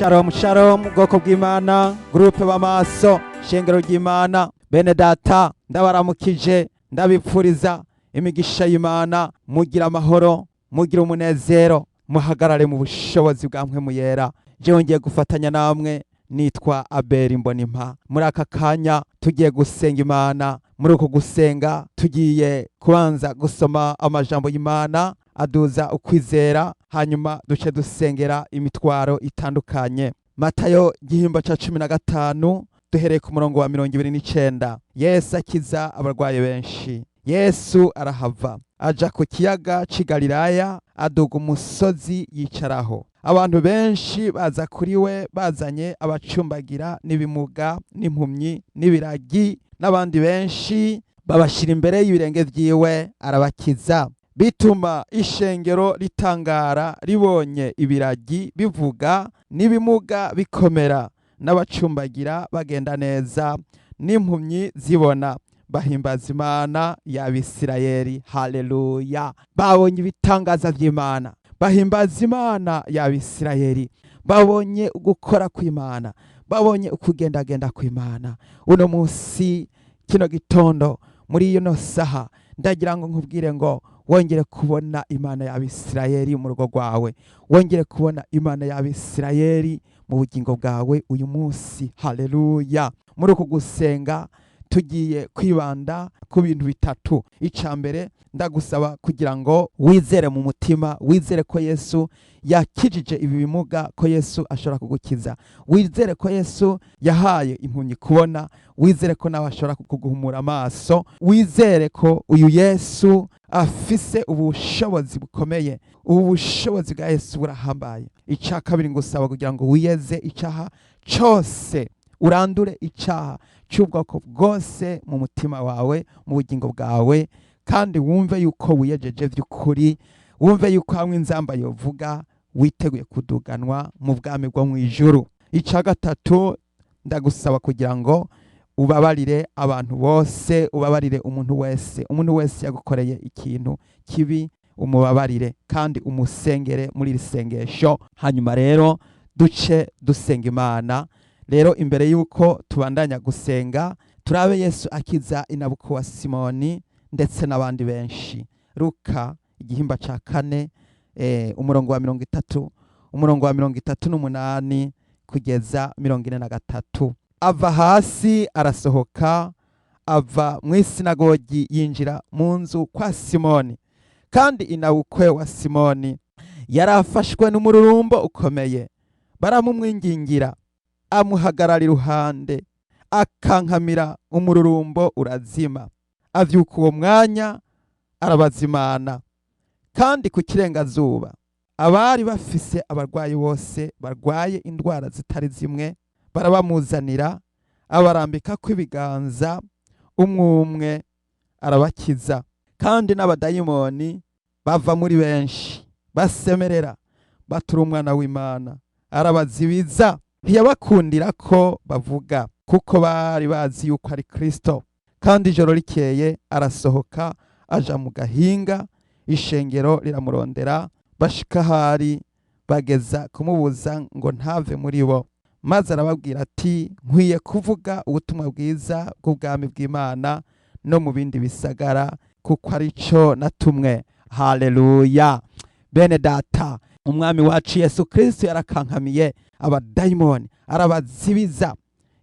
Shalom shalom ubwoko bw'Imana, groupe b'amaso, shengero ry'Imana, bene data ndabaramukije, ndabipfuriza imigisha y'Imana, mugira amahoro, mugira umunezero, muhagarare mu bushobozi bwa mpwemu yera. Jewe ngiye gufatanya namwe, nitwa Abel Mbonimpa. Muri aka kanya tugiye gusenga Imana. Muri uko gusenga tugiye kubanza gusoma amajambo y'Imana aduza ukwizera, hanyuma duce dusengera imitwaro itandukanye. Matayo igihimba ca 15 duhereye ku murongo wa 29. Yesu akiza abarwaye benshi. Yesu arahava aja ku kiyaga c'i Galilaya, aduga umusozi yicaraho. Abantu benshi baza kuri we bazanye abacumbagira n'ibimuga n'impumyi n'ibiragi n'abandi benshi, babashira imbere y'ibirenge vyiwe arabakiza. Bituma ishengero ritangara ribonye ibiragi bivuga n'ibimuga bikomera, n'abacumbagira bagenda neza, n'impumyi zibona. Bahimbaza Imana y'Abisirayeli. Haleluya! Babonye ibitangaza vy'Imana, bahimbaza Imana y'Abisirayeli. Babonye ugukora kw'Imana, babonye ukugendagenda kw'Imana. Uno musi, kino gitondo, muri ino saha, ndagira ngo nkubwire ngo wongere kubona Imana y'Abisirayeli mu rugo rwawe, wongere kubona Imana y'Abisirayeli mu bugingo bwawe uyu musi. Haleluya! Muri uku gusenga tugiye kwibanda ku bintu bitatu. Icambere, ndagusaba kugira ngo wizere mu mutima, wizere ko Yesu yakijije ibi bimuga, ko Yesu ashobora kugukiza. Wizere ko Yesu yahaye impumyi kubona, wizere ko nawe ashobora kuguhumura amaso, wizere ko uyu Yesu afise ubushobozi bukomeye. Ubu bushobozi bwa Yesu burahambaye. Ica kabiri, ngusaba kugira ngo wiyeze icaha cose, urandure icaha cy'ubwoko bwose mu mutima wawe, mu bugingo bwawe, kandi wumve yuko wiyejeje vy'ukuri, wumve yuko hamwe inzamba yovuga witeguye kuduganwa mu bwami bwo mw'ijuru. Ica gatatu, ndagusaba kugira ngo ubabarire abantu bose, ubabarire umuntu wese yagukoreye ikintu kibi, umubabarire kandi umusengere muri iri sengesho. Hanyuma rero duce dusenga Imana. Rero imbere yuko tubandanya gusenga, turabe Yesu akiza inabuko wa Simoni ndetse n'abandi benshi. Luka igihimba ca 4 umurongo wa 30, umurongo wa 38 kugeza 43. Ava hasi arasohoka, ava mw'isinagogi yinjira mu nzu kwa Simoni. Kandi inabukwe wa Simoni yarafashwe n'umururumbo ukomeye. Baramumwingingira, amuhagarara iruhande, akankamira, umururumbo urazima. Avyuka uwo mwanya arabazimana. Kandi ku kirengazuba abari bafise abarwayi bose barwaye indwara zitari zimwe barabamuzanira, abarambikako ibiganza, umwe arabakiza. Kandi n'abadayimoni bava muri benshi, basemerera batura umwana w'Imana, arabazibiza. Ntiyabakundira ko bavuga, kuko bari bazi yuko ari Kristo. Kandi ijoro rikeye arasohoka aja mu gahinga, ishengero riramurondera, bashika hari bageza kumubuza ngo ntave muri bo. Maze arababwira ati, nkwiye kuvuga ubutumwa bwiza bw'ubwami bw'Imana no mu bindi bisagara, kuko arico natumwe. Haleluya! Bene data, umwami wacu Yesu Kristo yarakankamiye abadayimoni, arabazibiza.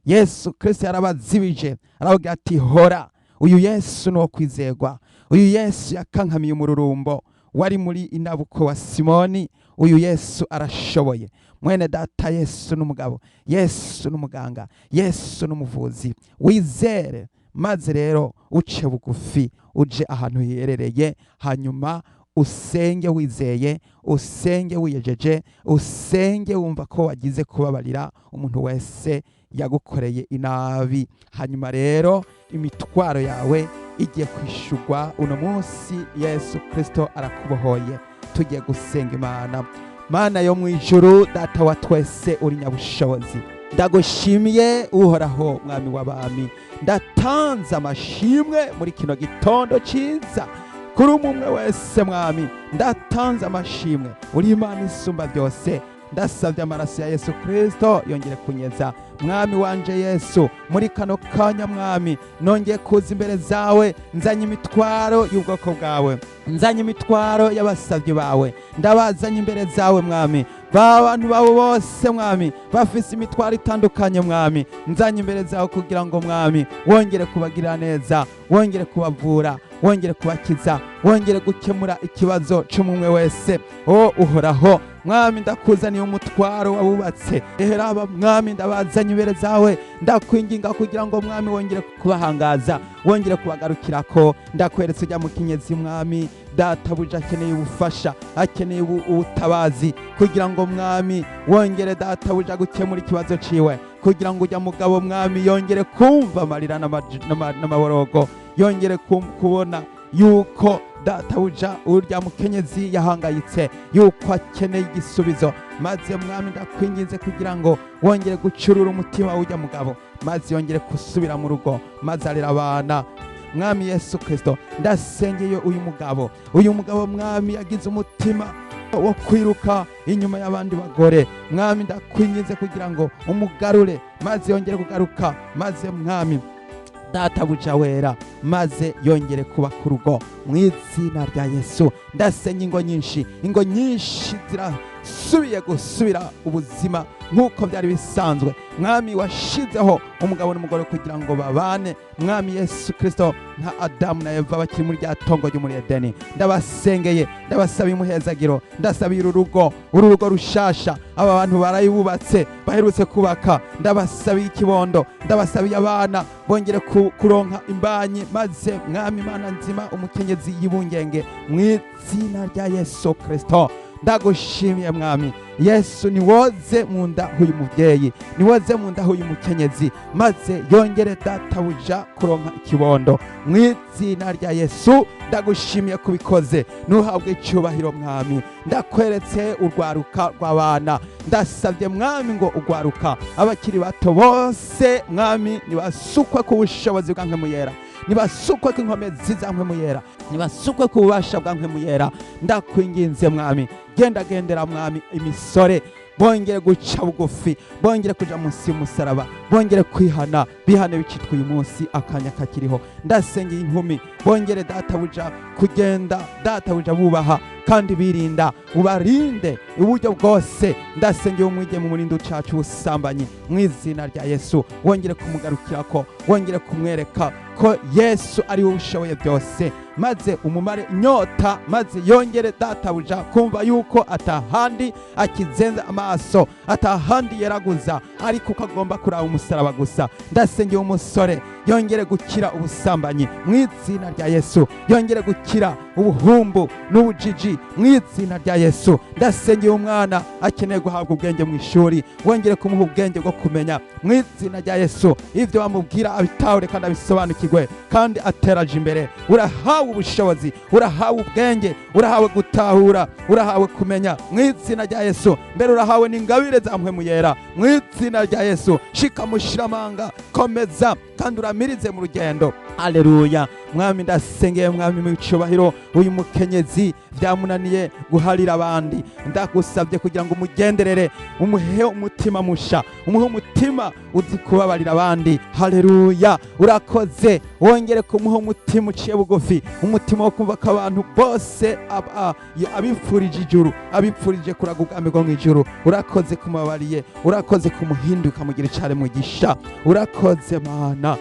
Yesu Kristo yarabazibije, aravuga ati hora. Uyu Yesu ni wo kwizerwa. Uyu Yesu yakankamiye umururumbo wari muri inabuko wa Simoni. Uyu Yesu arashoboye. Mwene data, Yesu n'umugabo, Yesu n'umuganga, Yesu n'umuvuzi. Wizere, maze rero uce bugufi, uje ahantu hiherereye, hanyuma usenge wizeye, usenge wiyejeje, usenge wumva ko wagize kubabarira umuntu wese yagukoreye inabi. Hanyuma rero imitwaro yawe igiye kwishurwa uno munsi. Yesu Kristo arakubohoye. Tugiye gusenga Imana. Mana yo mw'ijuru, data wa twese uri nyabushobozi, ndagushimiye uhoraho, mwami w'abami. Ndatanze amashimwe muri kino gitondo ciza kuri umwe wese mwami, ndatanze amashimwe. Uri Imana isumba byose, ndasabye amaraso ya Yesu Kristo yongere kunyeza. Mwami wanje Yesu, muri kano kanya mwami nongeye kuza imbere zawe nzanye imitwaro y'ubwoko bwawe, nzanye imitwaro y'abasavyi bawe, ndabazanye imbere zawe mwami, bantu bawe bose mwami bafise imitwaro itandukanye mwami, nzanye imbere zawe kugira ngo mwami wongere kubagirira neza, wongere kubavura, wongere kubakiza, wongere gukemura ikibazo c'umwe wese. Uhoraho mwami ndakuzaniye umutwaro wabubatse, eheraba mwami ndabazanye imbere zawe, ndakwinginga kugira ngo mwami wongere kubahangaza, wongere kubagarukirako. Ndakweretse ujya mukenyezi mwami databuja akeneye ubufasha, akeneye ubutabazi, kugira ngo mwami wongere databuja gukemura ikibazo ciwe, kugira ngo ujya mugabo mwami yongere kumva amarira n'amaborogo, yongere kubona yuko databuja urya mukenyezi yahangayitse, yuko akeneye igisubizo. Maze mwami ndakwinginze kugira ngo wongere gucurura umutima w'urya mugabo, maze yongere gusubira mu rugo, maze arera abana. Mwami Yesu Kristo, ndasengeye uyu mugabo mwami yagize umutima wo kwiruka inyuma y'abandi bagore. Mwami ndakwinginze kugira ngo umugarure, maze yongere kugaruka, maze mwami databuja wera, maze yongere kuba ku rugo mu izina rya Yesu. Ndasenye ingo nyinshi zirasubiye gusubira ubuzima nk'uko byari bisanzwe. Mwami washizeho umugabo n'umugore kugira ngo babane. Mwami Yesu Kristo, nka Adamu na Eva bakiri muri rya tongo ryo muri Edeni, ndabasengeye, ndabasabiye umuhezagiro, ndasabiye urugo rushasha aba bantu barayibubatse baherutse kubaka, ndabasabiye ikibondo, ndabasabiye abana bongere kuronka imbanyi, maze mwami Mana nzima umukenyezi yibungenge mu izina rya Yesu Kristo. Ndagushimiye mwami Yesu, niwoze mu nda huyu muvyeyi, niwoze mu nda huyu mukenyezi, maze yongere databuja kuronka ikibondo mu izina rya Yesu. Ndagushimiye kubikoze, nuhabwe icyubahiro mwami. Ndakweretse urwaruka rw'abana, ndasabye mwami ngo urwaruka abakiri bato bose mwami nibasukwe ku bushobozi bwa Mpwemu Yera, nibasukwe ku inkomezi za Mpwemu Yera, nibasukwe ku bubasha bwa Mpwemu Yera. Ndakwinginze mwami, gendera mwami imisore bongere guca bugufi, bongere kuja munsi y'umusaraba, bongere kwihana, bihane bicitwa uyu munsi akanya kakiriho. Ndasengeye inkumi bongere databuja kugenda databuja bubaha kandi birinda, ubarinde uburyo bwose. Ndasengeye umwige mu murindo cacu ubusambanyi mu izina rya Yesu, wongere kumugarukirako, wongere kumwereka ko Yesu ari we ushoboye byose, maze umumare inyota, maze yongere databuja kumva yuko atahandi akizenza amaso, atahandi yeraguza, ariko ko agomba kuraba umusaraba gusa. Ndasengeye umusore yongere gukira ubusambanyi mu izina rya Yesu, yongere gukira ubuhumbu n'ubujiji mu izina rya Yesu. Ndasengeye umwana akeneye guhabwa ubwenge mu ishuri, wongere kumuha ubwenge bwo kumenya mu izina rya Yesu. Ivyo bamubwira abitahure kandi abisobanukirwe, kandi ateraje imbere. Urahawe ubushobozi, urahawe ubwenge, urahawe gutahura, urahawe kumenya mu izina rya Yesu. Mbere urahawe n'ingabire za Mpwemu Yera mu izina rya Yesu. Shika mushiramanga, komeza kandi uramirize mu rugendo. Haleluya. Mwami ndasengeye mwami mu cyubahiro uyu mukenyezi byamunaniye guharira abandi, ndagusabye kugira ngo umugenderere, umuhe umutima musha, umuhe umutima uzi kubabarira abandi. Haleluya. Urakoze, wongere kumuha umutima uciye bugufi, umutima wo kumva ko abantu bose abipfurije ijuru, abipfurije kuraga ubwami bwo mu ijuru. Urakoze kumubabariye, urakoze kumuhinduka mugira icare mugisha. Urakoze Mana.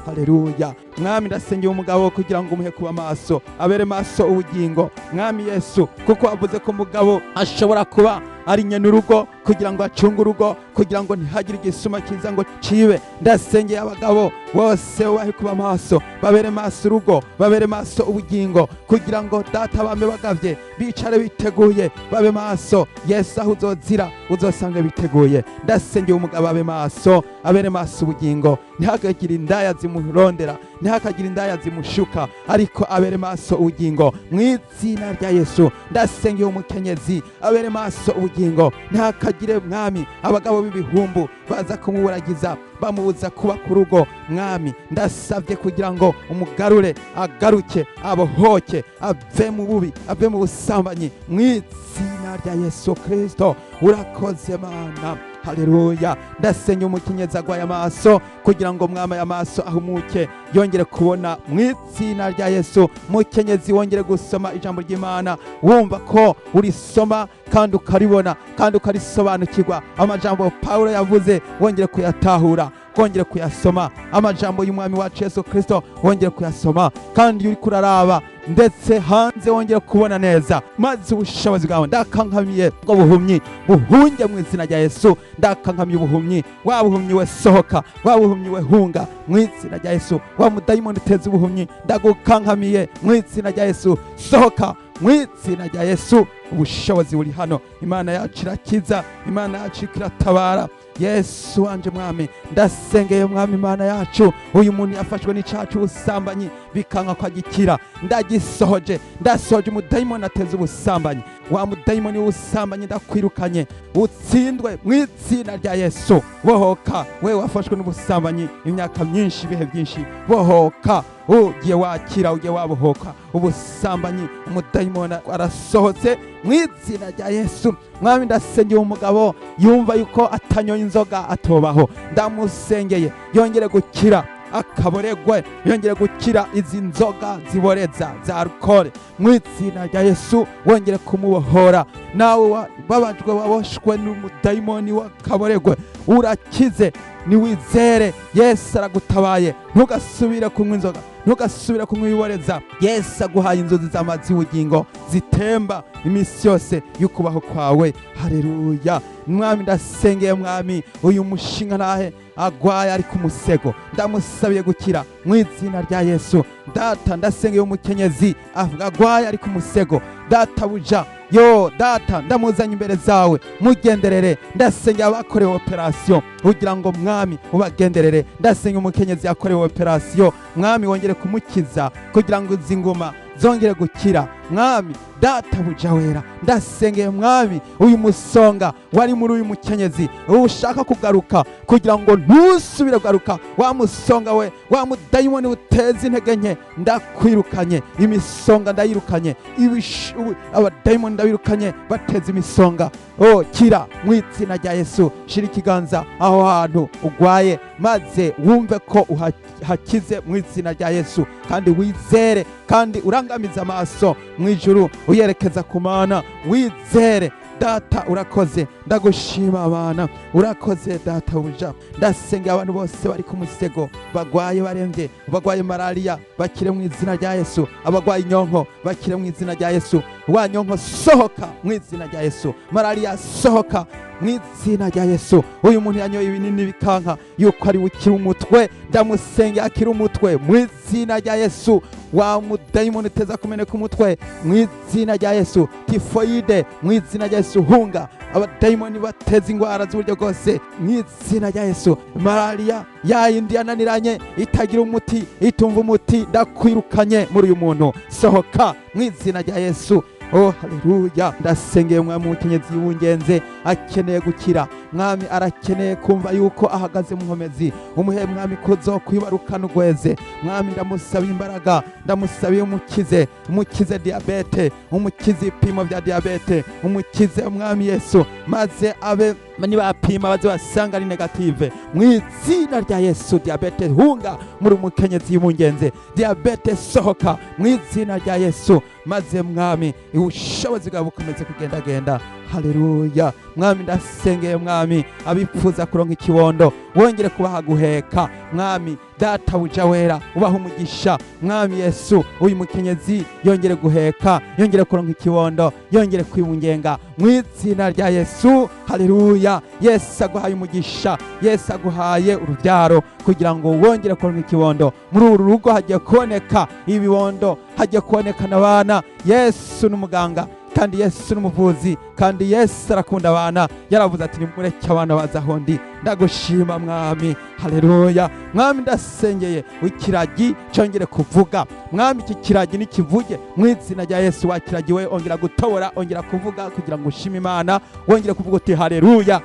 Haleluya. Mwami ndasengeye umugabo kugira ngo umuhe kuba maso, abere maso ubugingo mwami Yesu, kuko wavuze ko umugabo ashobora kuba ari nyene urugo kugira ngo acunge urugo, kugira ngo ntihagire igisuma kiza ngo cibe. Ndasengeye abagabo bose bahe kuba maso, babere maso urugo, babere maso ubugingo, kugira ngo data bame bagavye bicare biteguye, babe maso. Yesu aho uzozira uzosanga biteguye. Ndasengeye umugabo abe maso, abere maso ubugingo, ntihagire indaya zimurondera, ntihakagire indaya zimushuka, ariko abere maso ubugingo mu izina rya Yesu. Ndasengeye umukenyezi abere maso ubugingo, ntihakagire mwami abagabo b'ibihumbu baza kumuburagiza bamubuza kuba ku rugo. Mwami ndasabye kugira ngo umugarure, agaruke, abohoke, ave mu bubi, ave mu busambanyi mu izina izina rya Yesu Kristo. Urakoze Mana, haleluya. Ndasenga umukenyezi agwaye amaso kugira ngo mwama y'amaso ahumuke yongere kubona mu izina rya Yesu. Mukenyezi wongere gusoma ijambo ry'Imana wumva ko urisoma kandi ukaribona kandi ukarisobanukirwa. Amajambo Paulo yavuze wongere kuyatahura, wongere kuyasoma. Amajambo y'umwami wacu Yesu Kristo wongere kuyasoma, kandi uri kuraraba ndetse hanze wongere kubona neza, maze ubushobozi bwawe ndakankamiye bwo buhumyi buhunge mu izina rya Yesu. Ndakankamiye ubuhumyi, wa buhumyi we sohoka, wa buhumyi we hunga mu izina rya Yesu. Wa mudayimoni uteza ubuhumyi ndagukankamiye mu izina rya Yesu, sohoka mu izina rya Yesu. Ubushobozi buri hano. Imana yacu irakiza, Imana yacu iratabara. Yesu wanje mwami, ndasengeye mwami Imana yacu, uyu muntu yafashwe n'icacu ubusambanyi bikanka ko agikira, ndagisohoje, ndasohoje umudayimoni ateza ubusambanyi. Wa mudayimoni w'ubusambanyi ndakwirukanye, utsindwe mu izina rya Yesu. Bohoka we wafashwe n'ubusambanyi imyaka myinshi, ibihe byinshi, bohoka ugiye wakira, ugiye wabohoka ubusambanyi. Umudayimoni arasohotse mu izina rya Yesu. Mwami ndasengeye umugabo yumva yuko atanyoye inzoga atobaho, ndamusengeye yongere gukira akaboregwe, yongere gukira izi nzoga ziboreza za alcohol mu izina rya Yesu. Wongere kumubohora. Nawe babajwe waboshwe n'umudayimoni wakaboregwe, urakize, niwizere Yesu aragutabaye. Ntugasubire kunywa inzoga, ntugasubire kunywa ibiboreza. Yesu aguhaye inzozi z'amazi y'ubugingo zitemba iminsi yose y'ukubaho kwawe. Haleluya. Mwami ndasengeye mwami uyu mushinga nahe agwaye ari ku musego, ndamusabiye gukira mu izina rya Yesu. Data ndasengeye umukenyezi agwaye ari ku musego, data buja yo data ndamuzanye imbere zawe, mugenderere. Ndasengeye abakorewe operasiyo kugira ngo mwami ubagenderere. Ndasengeye umukenyezi yakorewe operasiyo, mwami wongere kumukiza kugira ngo izi ngoma zongere gukira. Mwami data buja wera, ndasengeye mwami uyu musonga wari muri uyu mukenyezi ushaka kugaruka kugira ngo ntusubire kugaruka. Wa musonga we, wa mudayimoni uteza intege nke, ndakwirukanye. Imisonga ndayirukanye, abadayimoni ndabirukanye bateza imisonga. Kira mu izina rya Yesu. Shira ikiganza aho hantu ugwaye, maze wumve ko hakize mu izina rya Yesu, kandi wizere, kandi urangamiza amaso mu ijuru uyerekeza ku Mana, wizere. Data urakoze, ndagushima abana, urakoze data buja. Ndasengera abantu bose bari ku musego, bagwaye baremvye, bagwaye malaria bakire mu izina rya Yesu, abagwaye inyonko bakire mu izina rya Yesu. Wa nyonko sohoka mu izina rya Yesu, malaria sohoka mu izina rya Yesu. Uyu muntu yanyoye ibinini bikanka yuko ari ukira umutwe, ndamusengera akira umutwe mu izina rya Yesu. Wa mudayimoni uteza kumeneka umutwe mu izina rya Yesu. Tifoide mu izina rya Yesu, hunga abadayimoni bateza ingwara z'uburyo bwose mu izina rya Yesu. Malaria yayindi yananiranye itagira umuti, itumva umuti, ndakwirukanye muri uyu muntu, sohoka mu izina rya Yesu. Haleluya. Ndasengeye mwami umukenyezi w'ungenze akeneye gukira, mwami arakeneye kumva yuko ahagaze mu nkomezi. Umuhe mwami kuzokwibarukana ugweze, mwami ndamusabiye imbaraga, ndamusabiye umukize diabete, umukize ipimo vya diabete, umukize mwami Yesu, maze abe nibapima baze basanga ari negative mu izina rya Yesu. Diabete hunga muri umukenyezi w'ungenze, diabete sohoka mu izina rya Yesu, maze mwami ubushobozi bwawe bukomeze kugendagenda. Haleluya. Mwami ndasengeye mwami abipfuza kuronka ikibondo, wongere kubaha guheka. Mwami data buja wera, ubaha umugisha mwami Yesu. Uyu mukenyezi yongere guheka, yongere kuronka ikibondo, yongere kwibungenga mu izina rya Yesu. Haleluya. Yesu aguhaye umugisha, Yesu aguhaye urubyaro kugira ngo wongere kuronka ikibondo. Muri uru rugo hagiye kuboneka ibibondo, hagiye kuboneka n'abana. Yesu n'umuganga, kandi Yesu n'umuvuzi, kandi Yesu arakunda abana. Yaravuze ati nimureke abana baza hondi. Ndagushima mwami. Haleluya. Mwami ndasengeye ikiragi cyongere kuvuga, mwami iki kiragi nikivuge mu izina rya Yesu. Wakiragiwe ongera gutobora, ongera kuvuga kugira ngo ushime Imana, wongera kuvuga uti haleluya.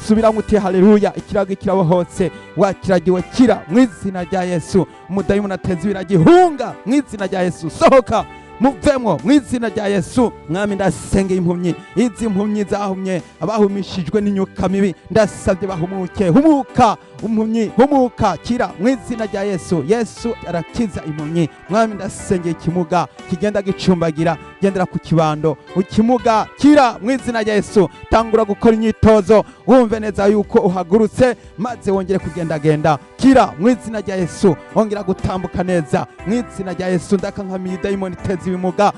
Subira muti haleluya. Ikiragi kirabohotse, wakiragiwe kira mu izina rya Yesu. Umudayimoni ateza ibiragi hunga mu izina rya Yesu, sohoka muvemwo mu izina rya Yesu. Mwami ndasengeye impumyi, izi mpumyi zahumye, abahumishijwe n'inyuka mibi ndasabye bahumuke. Humuka impumyi, humuka, kira mu izina rya Yesu. Yesu arakiza impumyi. Mwami ndasengeye ikimuga kigenda gicumbagira, gendera ku kibando, ukimuga kira mu izina rya Yesu. Tangura gukora imyitozo, wumve neza yuko uhagurutse, maze wongere kugendagenda, kira mu izina rya Yesu. Wongera gutambuka neza mu izina rya Yesu. Ndakankamiye dayimoni iteza ibimuga,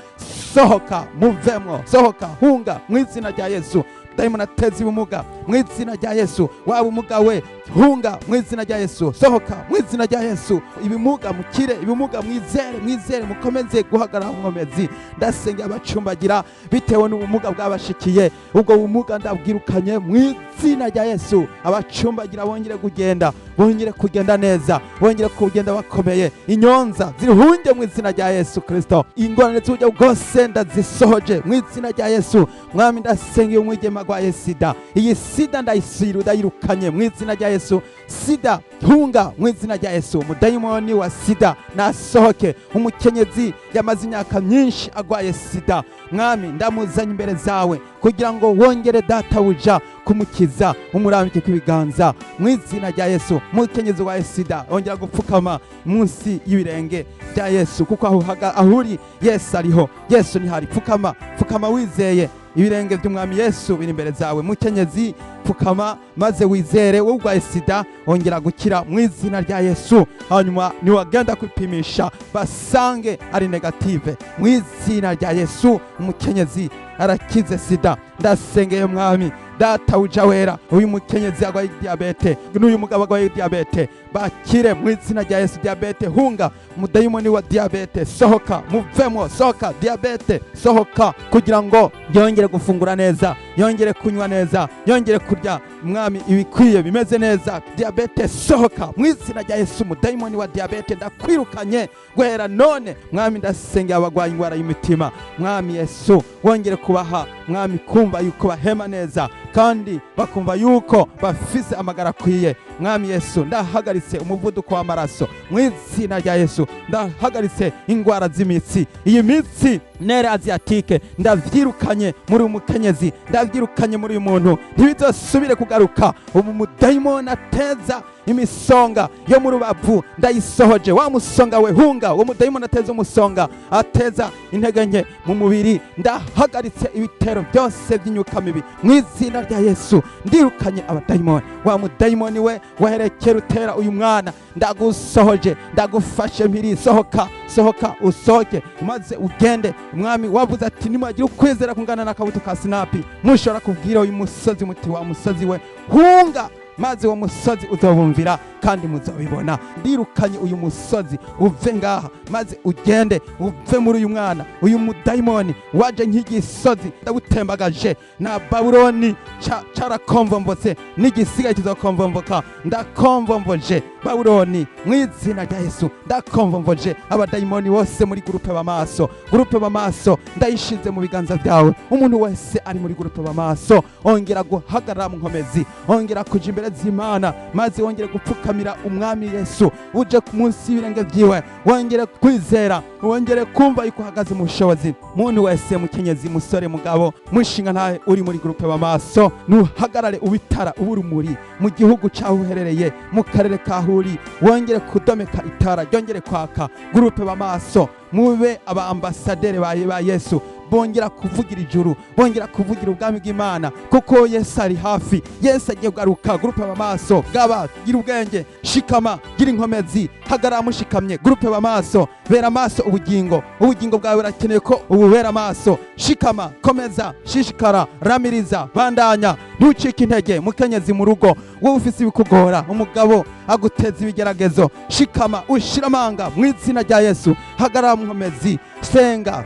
sohoka, muvemwo, sohoka, hunga mu izina rya Yesu. Dayimoni ateza ibimuga mu izina rya Yesu. Waba umuga we, hunga mu izina rya Yesu, sohoka mu izina rya Yesu. Ibimuga mukire, ibimuga mwizere, mukomeze guhagarara nkomezi. Ndasengera abacumbagira bitewe n'ubumuga bwabashikiye, ubwo bumuga ndabwirukanye mu izina rya Yesu. Abacumbagira bongere kugenda, bongere kugenda neza, bongere kugenda bakomeye. Inyonza zirihunge mu izina rya Yesu Kristo. Ingorane z'uburyo bwose ndazisohoje mu izina rya Yesu. Mwami ndasengeye umwigema agwaye sida, iyi sida ndayirukanye mu izina rya Yesu. Sida hunga mu izina rya Yesu. Umudayimoni wa sida nasohoke. Umukenyezi yamaze imyaka myinshi agwaye sida, Mwami ndamuzanye imbere zawe kugira ngo wongere databuja kumukiza, umurambike kw'ibiganza mu izina rya Yesu. Umukenyezi wa sida ongera gupfukama munsi y'ibirenge bya Yesu, kuko aho uri Yesu ariho, Yesu nihari. Pfukama wizeye, ibirenge by'umwami Yesu biri imbere zawe. Mukenyezi pfukama maze wizere, wowe urwaye sida ongera gukira mu izina rya Yesu. Hanyuma niwagenda kwipimisha basange ari negative mu izina rya Yesu. Umukenyezi arakize sida. Ndasengeye Mwami data uja wera, uyu mukenyezi agwaye diabete n'uyu mugabo agwaye diabete bakire mu izina rya Yesu. Diabete hunga, umudayimoni wa diabete sohoka, muvemo, sohoka diabete, sohoka, kugira ngo yongere gufungura neza, yongere kunywa neza, yongere kurya Mwami ibikwiye bimeze neza. Diabete sohoka mu izina rya Yesu. Umudayimoni wa diabete ndakwirukanye guhera none. Mwami ndasengera abagwaye ingwara y'imitima, Mwami Yesu wongere kubaha Mwami kumva yuko bahema neza kandi bakumva yuko bafise amagara akwiye. Mwami Yesu ndahagaritse umuvuduko w'amaraso mu izina rya Yesu. Ndahagaritse ingwara z'imitsi, iyi mitsi nere asiatike ndavyirukanye muri umukenyezi, ndavyirukanye muri uyu muntu, ntibizosubire kugaruka. Umudayimoni ateza imisonga yo mu rubavu ndayisohoje. Wa musonga we hunga, uwo mudayimoni ateza umusonga, ateza intege nke mu mubiri, ndahagaritse ibitero byose by'inyuka mibi mu izina rya Yesu. Ndirukanye abadayimoni. Wa mudayimoni we waherekera utera uyu mwana ndagusohoje, ndagufashe mpiri, sohoka, usohoke maze ugende. Mwami wavuze ati nimwagira ukwizera kungana n'akabuto ka sinapi, mushobora kubwira uyu musozi muti wa musozi we hunga, maze uwo musozi uzobumvira kandi muzobibona. Ndirukanye uyu musozi, uve ngaha maze ugende, uve muri uyu mwana. Uyu mudayimoni waje nk'igisozi ndagutembagaje, na Babuloni carakomvombotse n'igisigaye kizokomvomboka. Ndakomvomboje Babuloni mu izina rya Yesu. Ndakomvomboje abadayimoni bose muri gurupe b'amaso ndayishize mu biganza byawe. Umuntu wese ari muri gurupe b'amaso ongera guhagarara mu nkomezi, ongera kuja imbere z'Imana, maze wongere gupfukamira umwami Yesu. Uje ku munsi y'ibirenge byiwe, wongere kwizera, wongere kumva yuko uhagaze mu bushobozi. Muntu wese, mukenyezi, musore, mugabo, mushinga ntahe uri muri gurupe b'amaso, nuhagarare ubitara uburumuri mu gihugu cyaho uherereye, mu karere kahuri, wongere kudomeka itara ryongere kwaka. Gurupe b'amaso mube aba ambasaderi ba Yesu, bongera kuvugira ijuru, bongera kuvugira ubwami bw'Imana, kuko Yesu ari hafi. Yesu agiye kugaruka. Gurupe b'amaso gaba, gira ubwenge, shikama, gira inkomezi, hagarara mushikamye. Gurupe b'amaso bera amaso ubugingo bwawe burakeneye ko ububera amaso. Shikama, komeza, shishikara, ramiriza, bandanya, ntucike intege. Mukenyezi mu rugo, wowe ufise ibikugora, umugabo aguteza ibigeragezo, shikama, ushira amanga mu izina rya Yesu. Hagarara mu nkomezi, senga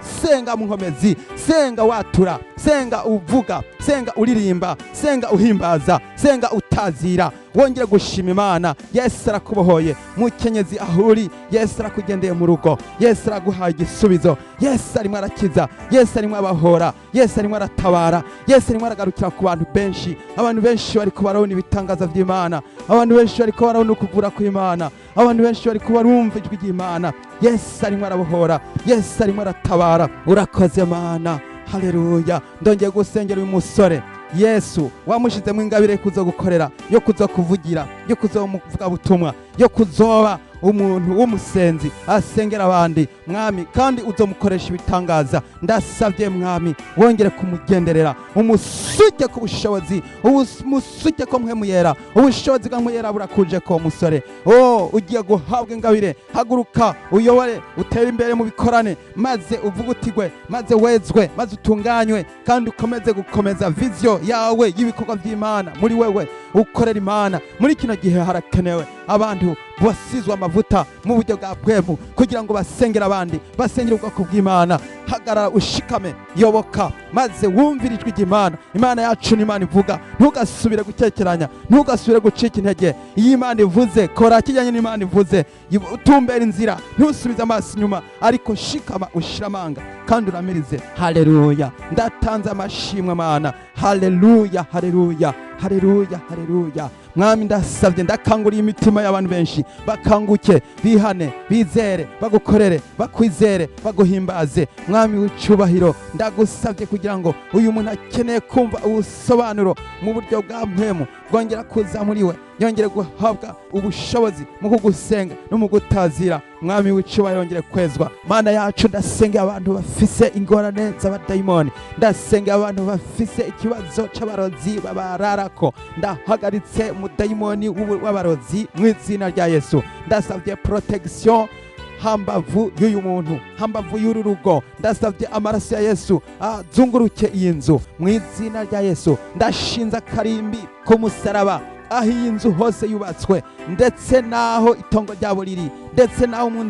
mu nkomezi, senga watura, senga uvuga, senga uririmba, senga uhimbaza, senga utazira, wongere gushima Imana. Yesu arakubohoye. Mukenyezi ahuri, Yesu arakugendeye mu rugo, Yesu araguhaye igisubizo, Yesu arimo arakiza, Yesu arimo abahora, Yesu arimo aratabara, Yesu arimo aragarukira ku bantu benshi. Abantu benshi bari kubarabona ibitangaza by'Imana, abantu benshi bari kubarabona ukuvura kw'Imana, abantu benshi bari kubarumva ijwi ry'Imana. Yesu arimo arabohora, Yesu arimo aratabara. Urakoze Mana, haleluya. Ndongeye gusengera uyu musore Yesu wamushizemo ingabire kuzo gukorera, yo kuzo kuvugira, yo kuzo muvuga butumwa, yo kuzoba umuntu w'umusenzi asengera abandi mwami, kandi uzomukoresha ibitangaza. Ndasavye mwami wongere kumugenderera, umusuke ku bushobozi, umusuke ko mpwemu yera, ubushobozi bwa mpwemu yera burakuje ko musore. Ugiye guhabwa ingabire, haguruka uyobore, utere imbere mu bikorane, maze uvugutigwe, maze wezwe, maze utunganywe, kandi ukomeze gukomeza vision yawe y'ibikorwa by'Imana muri wewe. Ukorera Imana muri kino gihe harakenewe abantu basizwe amavuta mu buryo bwa bwemu, kugira ngo basengera abandi, basengera ubwoko bw'Imana. Hagarara ushikame, yoboka, maze wumvire ijwi ry'Imana. Imana yacu ni Imana ivuga, ntugasubire gutekeranya, ntugasubire gucika intege. Iyo Imana ivuze, kora kijyanye n'Imana ivuze, utumbera inzira, ntusubize amaso inyuma, ariko shikama ushira amanga kandi uramirize. Haleluya, ndatanze amashimwe Mana. Haleluya, haleluya, haleluya, haleluya. Mwami ndasavye, ndakanguriye imitima y'abantu benshi, bakanguke, bihane, bizere, bagukorere, bakwizere, baguhimbaze. Mwami w'icubahiro, ndagusavye kugira ngo uyu muntu akeneye kumva ubusobanuro mu buryo bwa mpwemu bwongera kuza muri we, yongere guhabwa ubushobozi mu kugusenga no mu gutazira. Mwami w'icubahiro, yongere kwezwa. Mana yacu, ndasenga abantu bafise ingorane z'abadayimoni, ndasenga abantu bafise ikibazo c'abarozi babararako, ndahagaritse umudayimoni w'abarozi mu izina rya Yesu. Ndasavye protection hambavu y'uyu muntu, hambavu y'uru rugo. Ndasavye amaraso ya Yesu azunguruke iyi nzu mu izina rya Yesu. Ndashinza karimbi ku musaraba aho iyi nzu hose yubatswe, ndetse naho itongo ryabo riri, ndetse naho mu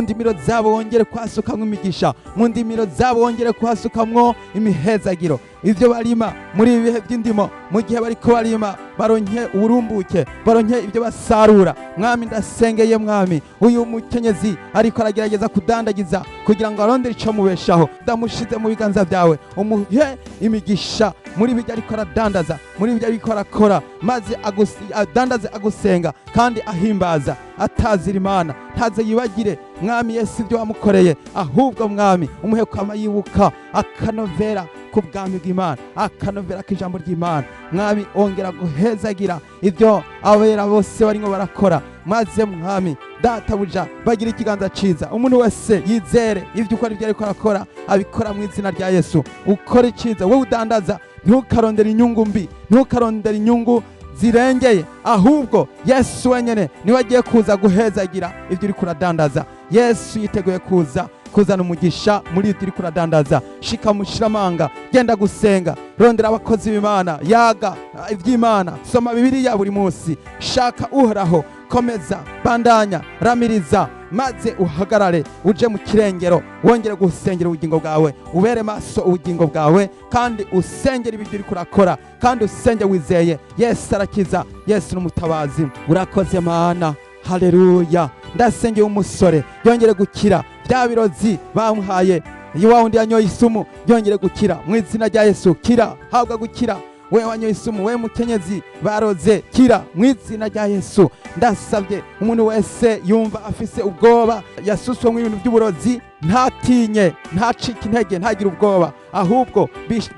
ndimiro zabo wongere kwasukamwo imigisha, mu ndimiro zabo wongere kwasukamwo imihezagiro. Ivyo barima muri ibi bihe by'indimo, mu gihe bariko barima, baronke uburumbuke, baronke ibyo basarura. Mwami ndasengeye Mwami uyu mukenyezi ariko aragerageza kudandagiza kugira ngo arondere ico mubeshaho, ndamushize mu biganza byawe, umuhe imigisha muri ibyo ariko aradandaza, muri ibyo ariko arakora, maze adandaze agusenga kandi ahimbaza, atazira Imana, ntaze yibagire Mwami Yesu ibyo wamukoreye, ahubwo Mwami umuhe kwama yibuka akanovera ku bwami bw'Imana, akanovera k'ijambo ry'Imana. Mwami ongera guhezagira ibyo abera bose barimo barakora, maze Mwami databuja bagira ikiganza ciza. Umuntu wese yizere ibyo ukora, ibyo ariko arakora abikora mu izina rya Yesu. Ukora iciza, wowe udandaza, ntukarondera inyungu mbi, ntukarondera inyungu zirengeye, ahubwo Yesu wenyene niwe agiye kuza guhezagira ibyo uri kuradandaza. Yesu yiteguye kuzana umugisha muri ibyo uri kuradandaza. Shika mushiramanga, genda gusenga, rondera abakozi b'Imana, yaga iby'Imana, soma Bibiliya buri munsi, shaka Uhoraho, komeza, bandanya, ramiriza, maze uhagarare uje mu kirengero, wongere gusengera ubugingo bwawe, ubere maso ubugingo bwawe, kandi usengera ibyo uri kurakora, kandi usenge wizeye. Yesu arakiza, Yesu n'umutabazi. Urakoze Mana, haleluya. Ndasengeye umusore yongere gukira, bya birozi bamuhaye, wa wundi yanyoye isumu yongere gukira mu izina rya Yesu. Kira, habwa gukira. We wanyoye isumu, we mukenyezi baroze, kira mu izina rya Yesu. Ndasabye umuntu wese yumva afise ubwoba, yasuswe mu ibintu by'uburozi, ntatinye, ntacike intege, ntagire ubwoba, ahubwo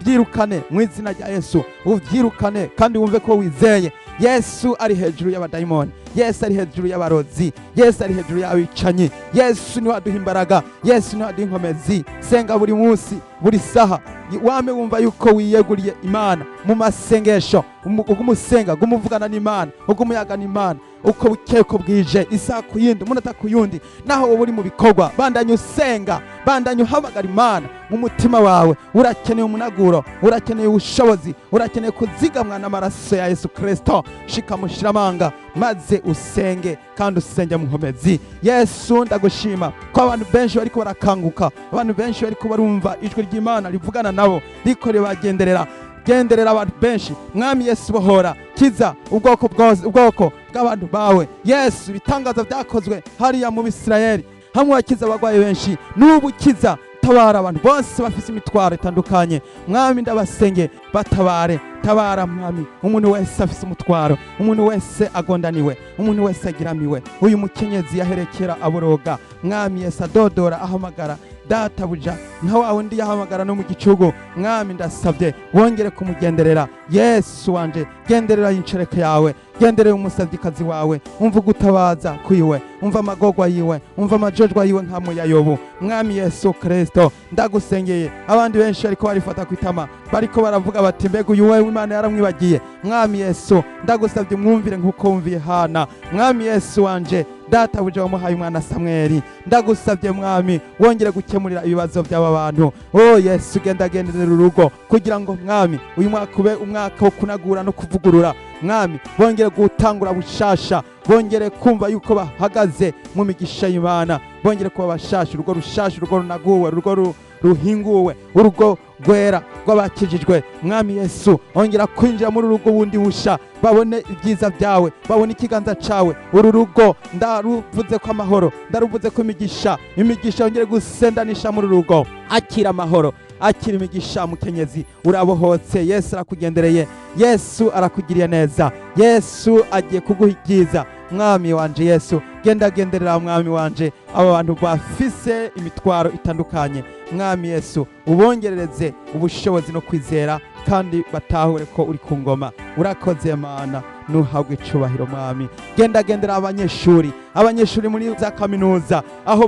byirukane mu izina rya Yesu. Uvyirukane kandi wumve ko wizeye. Yesu ari hejuru y'abadayimoni, Yesu ari hejuru y'abarozi, Yesu ari hejuru y'abicanyi. Yesu niwe aduha imbaraga, Yesu niwe aduha inkomezi. Senga buri munsi, buri saha, wame wumva yuko wiyeguriye Imana mu masengesho, ugumusenga, gumuvugana n'Imana, ugumuyaga n'Imana, uko bukeye ko bwije, isaha ku yindi, umunota ku yundi. Naho wowe uri mu bikorwa, bandanya usenga, bandanya uhamagara Imana mu mutima wawe. Urakeneye umunaguro, urakeneye ubushobozi, urakeneye kuzigamwa n'amaraso ya Yesu Kristo. Shika mushiramanga, maze usenge kandi usenge mu nkomezi. Yesu ndagushima ko abantu benshi bariko barakanguka, abantu benshi bariko barumva ijwi ry'Imana rivugana nabo, riko ribagenderera. Genderera abantu benshi. Mwami Yesu bohora, kiza ubwoko bw'abantu bawe. Yesu bitangaza byakozwe hariya mu Bisirayeli, hamwe wakiza abagwaye benshi, n'ubu kiza tabara abantu bose bafise imitwaro itandukanye mwami ndabasenge batabare tabara mwami umuntu wese afise umutwaro umuntu wese agondaniwe umuntu wese agiramiwe uyu mukenyezi yaherekera aboroga mwami Yesu adodora ahamagara databuja nka wa wundi yahamagara no mu gicugu mwami ndasabye wongere kumugenderera Yesu wanje genderera incereke yawe genderera umusavyikazi wawe umva gutabaza kwiwe umva amagogwa yiwe umva amajojwa yiwe nka ya Yobu mwami Yesu Kristo ndagusengeye abandi benshi ariko barifata kwitama bariko baravuga bati mbega uyu wewe Imana yaramwibagiye mwami Yesu ndagusabye mwumvire nkuko wumviye Hana mwami Yesu wanje databuja wamuhaye umwana Samweli ndagusabye mwami wongere gukemurira ibibazo by'aba bantu Yesu genderera urugo kugira ngo mwami uyu mwaka ube umwaka wo kunagura no kuvugurura mwami bongere gutangura bushasha bongere kumva yuko bahagaze mu migisha y'Imana bongere kuba bashasha urugo rushasha urugo runaguwe urugo ruhinguwe urugo rwera rw'abakijijwe mwami Yesu ongera kwinjira muri urugo wundi busha babone ibyiza byawe babone ikiganza cawe uru rugo ndaruvuze ko amahoro ndaruvuze ko imigisha ongere gusendanisha muri rugo akira amahoro akira imigisha mukenyezi urabohotse Yesu arakugendereye Yesu arakugiriye neza Yesu agiye kuguha ibyiza mwami wanje Yesu genderera mwami wanje aba bantu bafise imitwaro itandukanye mwami Yesu ubongerereze ubushobozi no kwizera kandi batahure ko uri ku ngoma urakoze Mana nuhabwe icubahiro mwami genderera abanyeshuri muri za kaminuza aho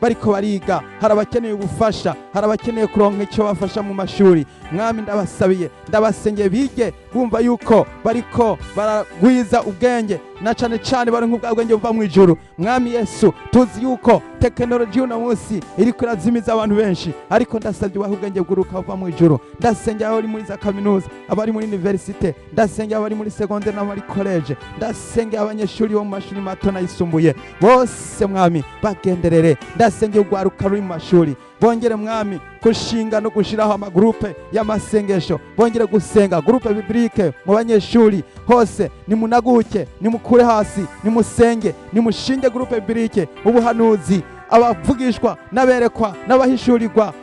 bariko bariga hari abakeneye ubufasha hari abakeneye kuronka icyo bafasha mu mashuri mwami ndabasabiye ndabasengeye bige bumva yuko bariko baragwiza ubwenge na cane cane bari nk'ubwa bwenge buva mu ijuru mwami Yesu tuzi yuko tekinoloji uno munsi iriko irazimiza abantu benshi ariko ndasabye ubahe ubwenge bw'uruka buva mu ijuru ndasengeye abari muri za kaminuza abari muri universite ndasengeye abari muri secondaire n'abari college ndasengeye abanyeshuri bo mu mashuri mato n'ayisumbuye bose mwami bagenderere ndasengeye urwaruka ruri mu mashuri bongere mwami kushinga no gushiraho amagrupe y'amasengesho bongere gusenga groupe biblique mu banyeshuri hose nimunaguke nimukure hasi nimusenge nimushinge groupe biblique ubuhanuzi abavugishwa naberekwa nabahishurirwa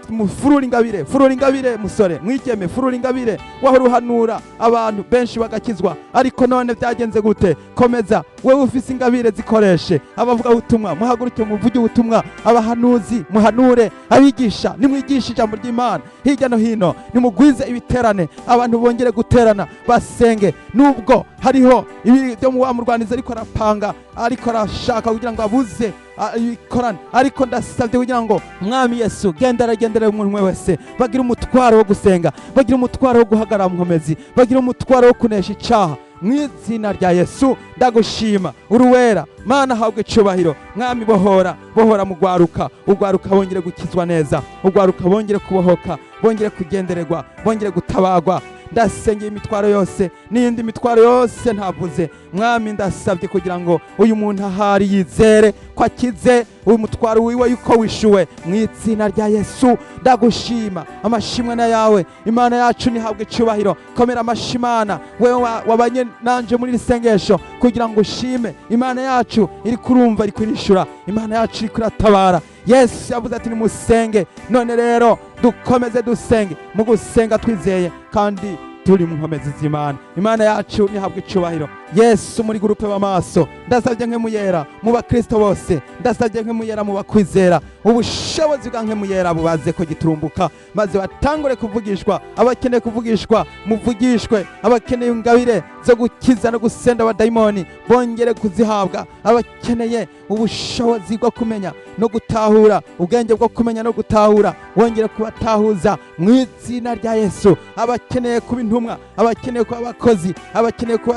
furura ingabire musore mwigeme furura ingabire waho ruhanura abantu benshi bagakizwa ariko none byagenze gute komeza wewe ufise ingabire zikoreshe abavuga ubutumwa muhaguruke muvuge ubutumwa abahanuzi muhanure abigisha nimwigisha ijambo ry'Imana hirya no hino nimugwize ibiterane abantu bongere guterana basenge nubwo hariho ibi byo mu wamurwaniza ariko arapanga ariko arashaka kugira ngo abuze ibikorane ariko ndasabye kugira ngo mwami Yesu genderera umuntu wese bagira umutwaro wo gusenga bagira umutwaro wo guhagarara mu nkomezi bagira umutwaro wo kunesha icaha mw'izina rya Yesu ndagushima uruwera Mana habwe icubahiro mwami bohora mu rwaruka bongere gukizwa neza urwaruka bongere kubohoka bongere kugendererwa bongere gutabagwa ndasengeye imitwaro yose n'indi mitwaro yose ntavuze mwami ndasabye kugira ngo uyu muntu ahari yizere ko akize uyu mutwaro wiwe yuko wishuwe mw'izina rya Yesu ndagushima amashimwe na yawe Imana yacu nihabwe icubahiro komera amashimana wewe wabanye nanje muri risengesho kugira ngo ushime Imana yacu iri kurumva iri kurishura Imana yacu iri kuratabara Yesu yavuze ati nimusenge none rero dukomeze dusenge mu gusenga twizeye kandi turi mu nkomezi z'Imana Imana yacu nihabwe icubahiro Yesu muri groupe b'amaso ndasabye nk'emuyera mu bakristo bose ndasabye nk'emuyera mu bakwizera ubushobozi bwa nk'emuyera bubaze ko giturumbuka maze batangure kuvugishwa abakeneye kuvugishwa muvugishwe abakeneye ingabire zo gukiza no gusenda abadayimoni bongere kuzihabwa abakeneye ubushobozi bwo kumenya no gutahura ubwenge bwo kumenya no gutahura wongere kubatahuza mw'izina rya Yesu abakeneye kuba intumwa abakeneye kuba abakozi abakeneye kuba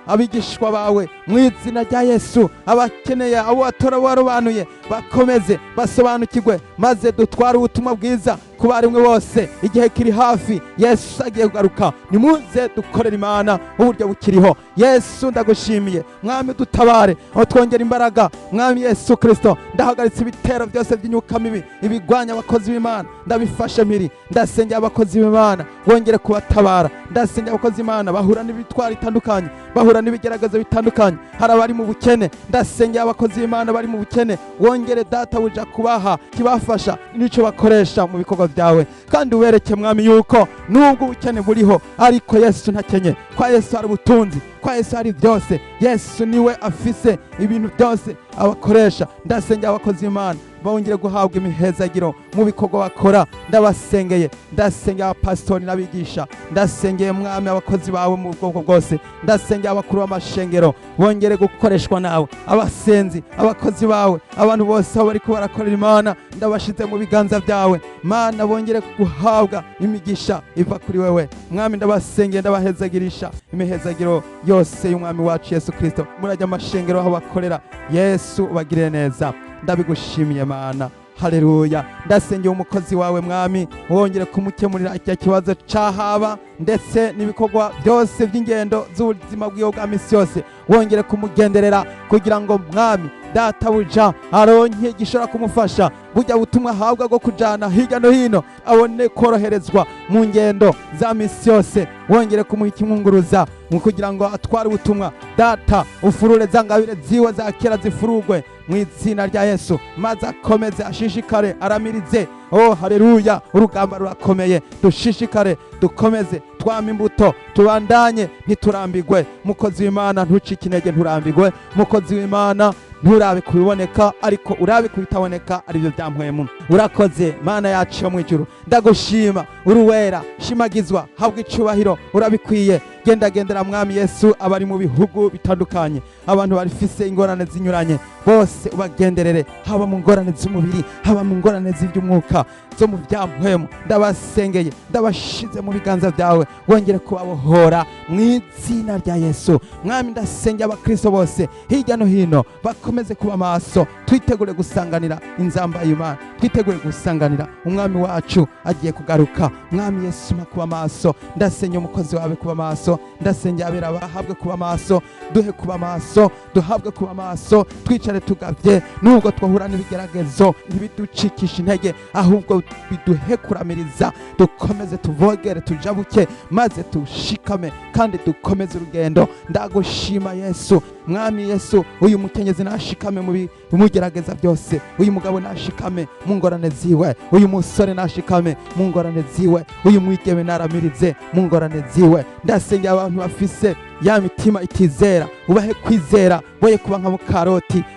abigishwa bawe mw'izina rya Yesu abakeneye abo watora warobanuye bakomeze basobanukirwe maze dutware ubutumwa bwiza ku barimwe bose igihe kiri hafi Yesu agiye kugaruka nimuze dukorera Imana uburyo bukiriho Yesu ndagushimiye mwami dutabare aho twongera imbaraga mwami Yesu Kristo ndahagaritse ibitero byose by'inyuka mibi ibigwanya abakozi b'Imana ndabifashe mpiri ndasengera abakozi b'Imana wongere kubatabara ndasengera abakozi b'Imana bahura n'ibitwaro bitandukanye bahura n'ibigerageza bitandukanye batandukanye, hari abari mu bukene, ndasengeye abakozi b'Imana bari mu bukene, wongere data buja kubaha kibafasha n'icyo bakoresha mu bikorwa byawe, kandi ubereke mwami yuko nubwo ubukene buriho ariko Yesu ntakenye, kwa Yesu hari ubutunzi, kwa Yesu hari byose, Yesu niwe afise ibintu byose abakoresha. Ndasengeye abakozi b'Imana bongere guhabwa imihezagiro mu bikorwa bakora, ndabasengeye, ndasengeye abapasitori n'abigisha, ndasengeye mwami abakozi bawe mu bwoko bwose, ndasengeye abakuru b'amashengero bongere gukoreshwa nawe, abasenzi, abakozi bawe, abantu bose aho bariko barakorera Imana ndabashize mu biganza byawe Mana, bongere guhabwa imigisha iva kuri wewe mwami, ndabasengeye, ndabahezagirisha imihezagiro yose y'umwami wacu Yesu Kristo. Murajya amashengero aho bakorera, Yesu ubagirire neza, ndabigushimiye Mana. Haleluya. Ndasengeye umukozi wawe mwami, wongere kumukemurira iki kibazo cahaba ndetse n'ibikorwa byose by'ingendo z'ubuzima bwiwe bwa misi yose, wongere kumugenderera kugira ngo mwami data buja aronke gishobora kumufasha, burya butumwa ahabwa bwo kujana hirya no hino abone koroherezwa mu ngendo za misi yose, wongere kumuha ikimwunguruza mu kugira ngo atware ubutumwa. Data ufurure za ngabire ziwe za kera zifurugwe mu izina rya Yesu, maze akomeze ashishikare aramirize. Oh haleluya, urugamba rurakomeye, dushishikare dukomeze twama imbuto, tubandanye ntiturambigwe. Mukozi w'Imana ntucike intege, nturambigwe. Mukozi w'Imana nturabe kubiboneka ariko urabe kubitaboneka, aribyo byampwemu. Urakoze Mana yacu yo mwijuru, ndagushima, uruwera, shimagizwa, habwa icubahiro, urabikwiye. Gendera mwami Yesu abari mu bihugu bitandukanye, abantu barifise ingorane zinyuranye, bose ubagenderere, haba mu ngorane z'umubiri, haba mu ngorane z'iby'umwuka, zo mu byampwemu. Ndabasengeye, ndabashize mu biganza byawe, wongere kubabohora mu izina rya Yesu. Mwami ndasengeye abakristo bose hirya no hino bakomeze kuba maso, twitegure gusanganira inzamba y'Imana, twitegure gusanganira umwami wacu agiye kugaruka. Mwami Yesu kuba maso, ndasengeye umukozi wawe kuba maso, ndasengeye abera bahabwe kuba maso, duhe kuba maso, duhabwe kuba maso, twicare tugavye, nubwo twahura n'ibigeragezo ntibiducikisha intege, ahubwo biduhe kuramiriza, dukomeze tuvogere, tujabuke, maze tushikame kandi dukomeze urugendo. Ndagushima Yesu. Mwami Yesu, uyu mukenyezi nashikame mu bimugerageza byose, uyu mugabo nashikame mu ngorane ziwe, uyu musore nashikame mu ngorane ziwe, uyu mwigeme naramirize mu ngorane ziwe. Ndasengeye abantu bafise ya mitima itizera, ubahe kwizera, boye kuba nka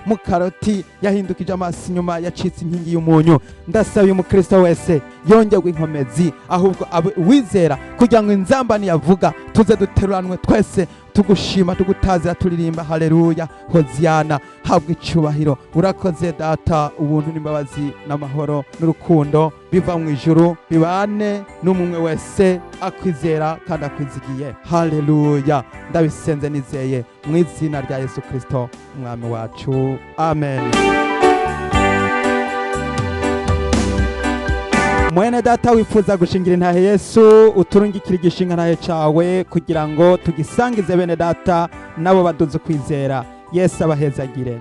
Mukaroti yahindukije amaso inyuma, yacitse inkingi y'umunyu. Ndasaba uyu mukristo wese yongerwe inkomezi, ahubwo abe wizera, kugira ngo inzamba niyavuga tuze duteruranwe twese, tugushima, tugutazira, turirimba haleluya, hoziyana, habwa icubahiro. Urakoze Data, ubuntu n'imbabazi n'amahoro n'urukundo biva mu ijuru bibane n'umwe wese akwizera kandi akwizigiye. Haleluya. Ndabisenze nizeye mu izina rya Yesu Kristo umwami wacu, amen. Mwene data wifuza gushingira intahe Yesu, uturungikira igishinga ntahe cawe kugira ngo tugisangize bene data nabo baduze kwizera. Yesu abahezagire.